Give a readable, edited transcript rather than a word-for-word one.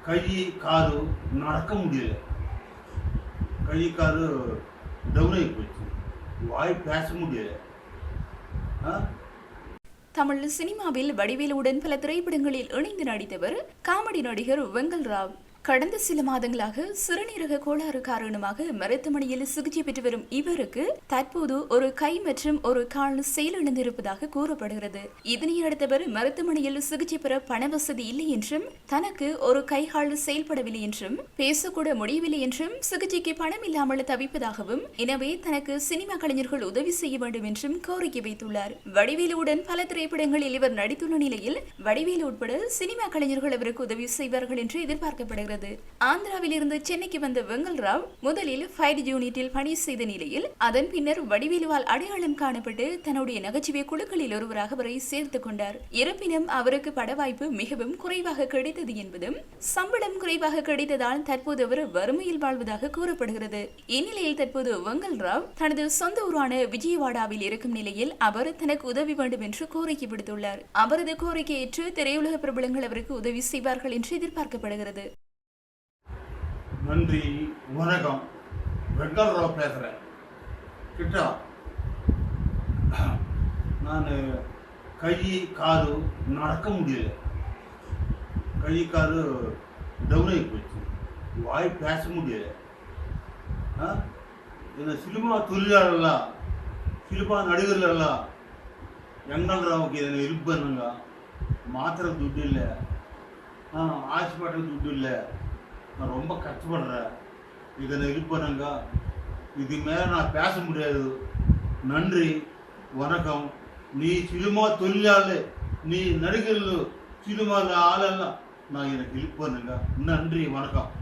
கை காது நடக்க முடியல. கை காது டவுன் ஆகி போச்சு. வாய் பேச முடியல. தமிழ் சினிமாவில் வடிவேலுடன் பல திரைப்படங்களில் இணைந்து நடித்தவர் காமெடி நடிகர் வெங்கல் ராவ். கடந்த சில மாதங்களாக சிறுநீரக கோளாறு காரணமாக மருத்துவமனையில் சிகிச்சை பெற்று வரும் இவருக்கு தற்போது ஒரு கை மற்றும் ஒரு கால் செயலிழந்திருப்பதாக கூறப்படுகிறது. இதனை அடுத்தவர் மருத்துவமனையில் சிகிச்சை பெற பண வசதி இல்லை என்றும், தனக்கு ஒரு கை கால் செயல்படவில்லை என்றும், பேசக்கூட முடியவில்லை என்றும், சிகிச்சைக்கு பணம் இல்லாமல் தவிப்பதாகவும், எனவே தனக்கு சினிமா கலைஞர்கள் உதவி செய்ய வேண்டும் என்றும் கோரிக்கை வைத்துள்ளார். வடிவேலுடன் பல திரைப்படங்களில் இவர் நடித்துள்ள நிலையில் வடிவேலு உட்பட சினிமா கலைஞர்கள் அவருக்கு உதவி செய்வார்கள் என்று எதிர்பார்க்கப்படுகிறது. ஆந்திராவில் இருந்து சென்னைக்கு வந்த வெங்கல் ராவ் முதலில் ஃபயர் யூனிட்டில் பணி செய்த நிலையில் அதன் பின்னர் வடிவேலுவால் அடையாளம் காணப்பட்டு தன்னுடைய நகைச்சுவை குழுக்களில் ஒருவராக அவரை சேர்த்துக் கொண்டார். இருப்பினும் அவருக்கு பட வாய்ப்பு மிகவும் குறைவாக கிடைத்தது என்பதும், சம்பளம் குறைவாக கிடைத்ததால் தற்போது அவர் வறுமையில் வாழ்வதாக கூறப்படுகிறது. இந்நிலையில் தற்போது வெங்கல் ராவ் தனது சொந்த ஊரான விஜயவாடாவில் இருக்கும் நிலையில் அவர் தனக்கு உதவி வேண்டும் என்று கோரிக்கை விடுத்துள்ளார். அவரது கோரிக்கை ஏற்று திரையுலக பிரபலங்கள் அவருக்கு உதவி செய்வார்கள் என்று எதிர்பார்க்கப்படுகிறது. நன்றி, வணக்கம். வெங்கல் ராவ் பேசுகிறேன். கிட்டா நான் கை காது நடக்க முடியல. கை காது டவுன் ஆகி போச்சு. வாய் பேச முடியல. இந்த சினிமா தொழிலாளர்களாக, சினிமா நடிகர்களெல்லாம் வெங்கல் ராவுக்கு இதனை ஹெல்ப் பண்ணுங்க. மாத்திரை துட்டு இல்லை, ஹாஸ்பிட்டல் துட்டு இல்லை, நான் ரொம்ப கஷ்டப்படுறேன். இதனை ஹெல்ப் பண்ணுங்க. இது மேலே நான் பேச முடியாது. நன்றி, வணக்கம். நீ சினிமா தொழிலாளர், நீ நடிகர்கள், சினிமா ஆளெல்லாம் நான் எனக்கு ஹெல்ப் பண்ணுங்க. நன்றி, வணக்கம்.